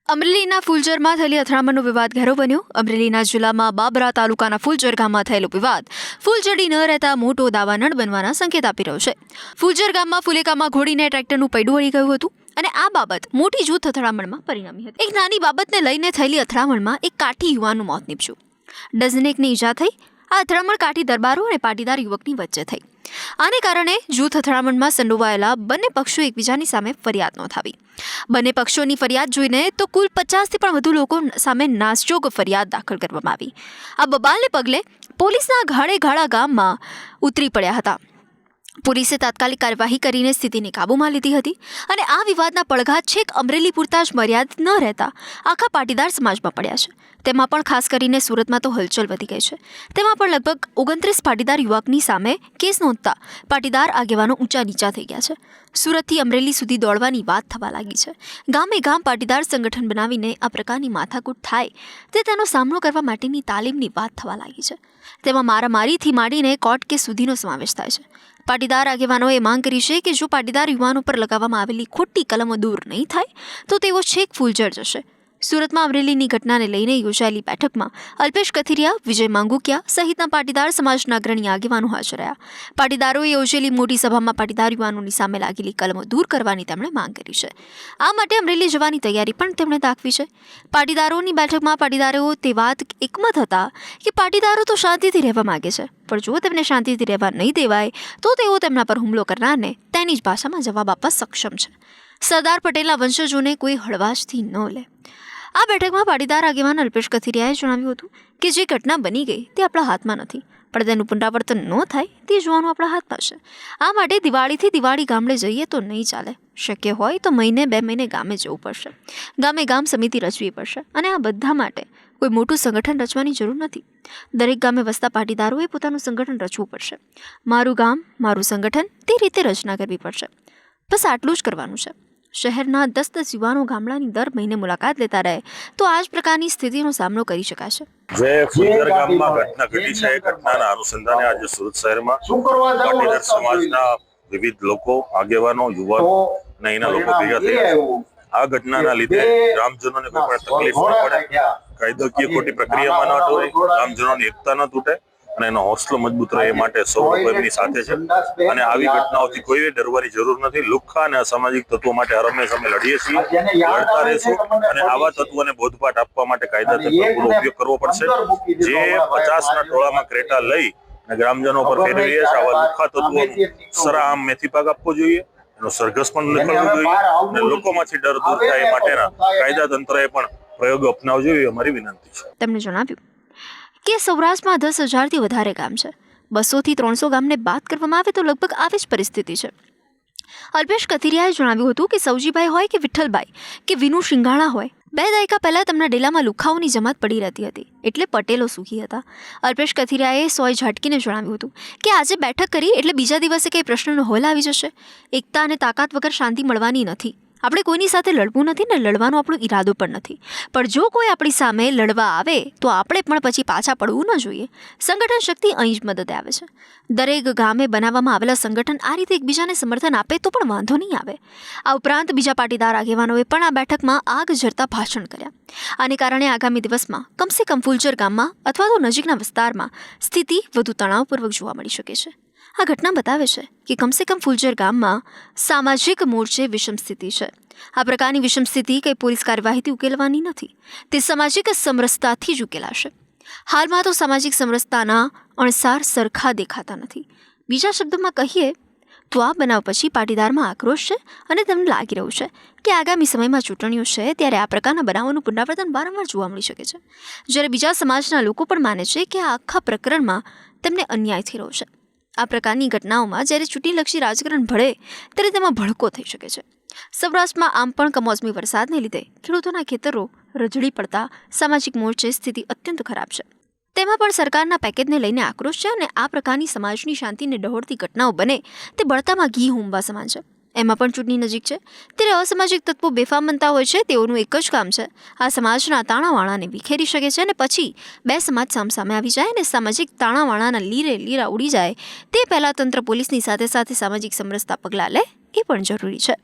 અમરેલીના ફૂલજરમાં થયેલી અથડામણનો વિવાદ ઘેરો બન્યો. અમરેલીના જિલ્લામાં બાબરા તાલુકાના ફૂલજર ગામમાં થયેલો વિવાદ ફૂલજડી ન રહેતા મોટો દાવાનળ બનવાના સંકેત આપી રહ્યો છે. ફૂલજર ગામમાં ફુલેકામાં ઘોડીને ટ્રેક્ટરનું પૈડું વળી ગયું હતું અને આ બાબત મોટી જૂથ અથડામણમાં પરિણમી હતી. એક નાની બાબતને લઈને થયેલી અથડામણમાં એક કાઠી યુવાનનું મોત નીપજ્યું. ડઝનેકની ઈજા થઈ. આ અથડામણ કાઠી દરબારો અને પાટીદાર યુવકની વચ્ચે થઈ. આને કારણે જૂથ અથડામણમાં સંડોવાયેલા બંને પક્ષો એકબીજાની સામે ફરિયાદ નોંધાવી. બંને પક્ષોની ફરિયાદ જોઈને તો કુલ 50થી પણ વધુ લોકો સામે નાસજોગ ફરિયાદ દાખલ કરવામાં આવી. આ બબાલને પગલે પોલીસના ઘાડા ગામમાં ઉતરી પડ્યા હતા. પોલીસે તાત્કાલિક કાર્યવાહી કરીને સ્થિતિને કાબૂમાં લીધી હતી અને આ વિવાદના પડઘા છેક અમરેલી પૂરતા જ મર્યાદિત ન રહેતા આખા પાટીદાર સમાજમાં પડ્યા છે. તેમાં પણ ખાસ કરીને સુરતમાં તો હલચલ વધી ગઈ છે. તેમાં પણ લગભગ 29 પાટીદાર યુવકની સામે કેસ નોંધતા પાટીદાર આગેવાનો ઊંચા નીચા થઈ ગયા છે. સુરતથી અમરેલી સુધી દોડવાની વાત થવા લાગી છે. ગામે ગામ પાટીદાર સંગઠન બનાવીને આ પ્રકારની માથાકૂટ થાય તે તેનો સામનો કરવા માટેની તાલીમની વાત થવા લાગી છે. તેમાં મારામારીથી માંડીને કોર્ટ કેસ સુધીનો સમાવેશ થાય છે. પાટીદાર આગેવાનોએ માંગ કરી છે કે જો પાટીદાર યુવાનો પર લગાવવામાં આવેલી ખોટી કલમો દૂર નહીં થાય તો તેઓ છેક ફૂલજર જશે. સુરતમાં અમરેલીની ઘટનાને લઈને યોજાયેલી બેઠકમાં અલ્પેશ કથિરિયા, વિજય માંગુકિયા સહિતના પાટીદાર સમાજના અગ્રણી આગેવાનો હાજર રહ્યા. પાટીદારોએ યોજેલી મોટી સભામાં પાટીદાર યુવાનોની સામે લાગેલી કલમો દૂર કરવાની તેમણે માંગ કરી છે. આ માટે અમરેલી જવાની તૈયારી પણ તેમણે દાખવી છે. પાટીદારોની બેઠકમાં પાટીદારો તે વાત એકમત હતા કે પાટીદારો તો શાંતિથી રહેવા માંગે છે, પણ જો તેમને શાંતિથી રહેવા નહીં દેવાય તો તેઓ તેમના પર હુમલો કરનારને તેની જ ભાષામાં જવાબ આપવા સક્ષમ છે. સરદાર પટેલના વંશજોને કોઈ હળવાશથી ન લે. આ બેઠકમાં પાટીદાર આગેવાન અલ્પેશ કથિરિયાએ જણાવ્યું હતું કે જે ઘટના બની ગઈ તે આપણા હાથમાં નથી, પણ તેનું પુનરાવર્તન ન થાય તે જોવાનું આપણા હાથમાં છે. આ માટે દિવાળીથી દિવાળી ગામડે જઈએ તો નહીં ચાલે. શક્ય હોય તો મહિને 2 મહિને ગામે જવું પડશે. ગામે ગામ સમિતિ રચવી પડશે અને આ બધા માટે કોઈ મોટું સંગઠન રચવાની જરૂર નથી. દરેક ગામે વસતા પાટીદારોએ પોતાનું સંગઠન રચવું પડશે. મારું ગામ મારું સંગઠન તે રીતે રચના કરવી પડશે. બસ આટલું જ કરવાનું છે. શહેરના 10 યુવાનો ગામડાની દર મહિને મુલાકાત લેતા રહે તો આ જ પ્રકારની સ્થિતિનો સામનો કરી શકાશે. જે ફુલજર ગામમાં ઘટના ઘટી છે એ ઘટનાના અનુસંધાને આજે સુરત શહેરમાં પાટીદાર સમાજના વિવિધ લોકો, આગેવાનો, યુવાનો અને અહીંના લોકો ભેગા થયા. આ ઘટનાના લીધે ગ્રામજનોને કોઈ પણ તકલીફ ન પડે, કાયદાકીય ખોટી પ્રક્રિયામાં ન હોય, ગ્રામજનોની એકતા ન તૂટે અને એનો હોંસલો મજબૂત રહે એ માટે સૌ લોકો એમની સાથે છે. અને આવી ઘટનાઓથી કોઈ ડરવાની જરૂર નથી. લુખ્ખા અને અસામાજિક તત્વો માટે હરમેશ અમે લડીએ છીએ, લડતા રહીશું અને આવા તત્વોને બોધપાઠ આપવા માટે કાયદા તંત્રનો ઉપયોગ કરવો પડશે. જે 50ના ટોળામાં ક્રેટા લઈ અને ગ્રામજનો પર ફેરવી રહ્યા છે, આવા લુખ્ખા તત્વોનું સરાહમ મેથીપાક આપવો જોઈએ, એનો સરઘસ પણ નીકળવું જોઈએ અને લોકોમાંથી ડર દૂર થાય એ માટેના કાયદા તંત્રએ પણ પ્રયોગો અપનાવવા જોઈએ અમારી વિનંતી છે. તેમણે જણાવ્યું કે સૌરાષ્ટ્રમાં 10,000થી વધારે ગામ છે. 200થી 300 ગામને બાદ કરવામાં આવે તો લગભગ આવી જ પરિસ્થિતિ છે. અલ્પેશ કથિરિયાએ જણાવ્યું હતું કે સૌજીભાઈ હોય કે વિઠ્ઠલભાઈ કે વિનુ શિંગાણા હોય, 2 દાયકા પહેલા તેમના ડેલામાં લુખાઓની જમાત પડી રહેતી હતી એટલે પટેલો સુખી હતા. અલ્પેશ કથિરિયાએ સોય ઝાટકીને જણાવ્યું હતું કે આજે બેઠક કરી એટલે બીજા દિવસે કંઈ પ્રશ્નનો હલ આવી જશે. એકતા અને તાકાત વગર શાંતિ મળવાની નથી. આપણે કોઈની સાથે લડવું નથી ને લડવાનો આપણો ઈરાદો પણ નથી, પણ જો કોઈ આપણી સામે લડવા આવે તો આપણે પણ પછી પાછા પડવું ન જોઈએ. સંગઠન શક્તિ અહીં જ મદદે આવે છે. દરેક ગામે બનાવવામાં આવેલા સંગઠન આ રીતે એકબીજાને સમર્થન આપે તો પણ વાંધો નહીં આવે. આ ઉપરાંત બીજા પાટીદાર આગેવાનોએ પણ આ બેઠકમાં આગ ઝરતા ભાષણ કર્યા. આને કારણે આગામી દિવસમાં કમસે કમ ફૂલજર ગામમાં અથવા તો નજીકના વિસ્તારમાં સ્થિતિ વધુ તણાવપૂર્વક જોવા મળી શકે છે. આ ઘટના બતાવે છે કે કમસે કમ ફૂલજર ગામમાં સામાજિક મોરચે વિષમ સ્થિતિ છે. આ પ્રકારની વિષમ સ્થિતિ કંઈ પોલીસ કાર્યવાહીથી ઉકેલવાની નથી, તે સામાજિક સમરસતાથી જ ઉકેલાશે. હાલમાં તો સામાજિક સમરસતાના અણસાર સરખા દેખાતા નથી. બીજા શબ્દોમાં કહીએ તો આ બનાવ પછી પાટીદારમાં આક્રોશ છે અને તેમને લાગી રહ્યું છે કે આગામી સમયમાં ચૂંટણીઓ છે ત્યારે આ પ્રકારના બનાવોનું પુનરાવર્તન વારંવાર જોવા મળી શકે છે. જ્યારે બીજા સમાજના લોકો પણ માને છે કે આ આખા પ્રકરણમાં તેમને અન્યાય થઈ રહ્યો છે. આ પ્રકારની ઘટનાઓમાં જ્યારે ચૂંટણીલક્ષી રાજકારણ ભળે ત્યારે તેમાં ભડકો થઈ શકે છે. સૌરાષ્ટ્રમાં આમ પણ કમોસમી વરસાદને લીધે ખેડૂતોના ખેતરો રજડી પડતા સામાજિક મોરચે સ્થિતિ અત્યંત ખરાબ છે. તેમાં પણ સરકારના પેકેજને લઈને આક્રોશ છે અને આ પ્રકારની સમાજની શાંતિને ડહોળતી ઘટનાઓ બને તે બળતામાં ઘી હોમવા સમાન છે. એમાં પણ ચૂંટણી નજીક છે ત્યારે અસામાજિક તત્વો બેફામ બનતા હોય છે. તેઓનું એક જ કામ છે આ સમાજના તાણાવાણાને વિખેરી શકે છે અને પછી 2 સમાજ સામસામે આવી જાય અને સામાજિક તાણાવાણાના લીરા ઉડી જાય તે પહેલાં તંત્ર પોલીસની સાથે સાથે સામાજિક સમરસતા પગલાં લે એ પણ જરૂરી છે.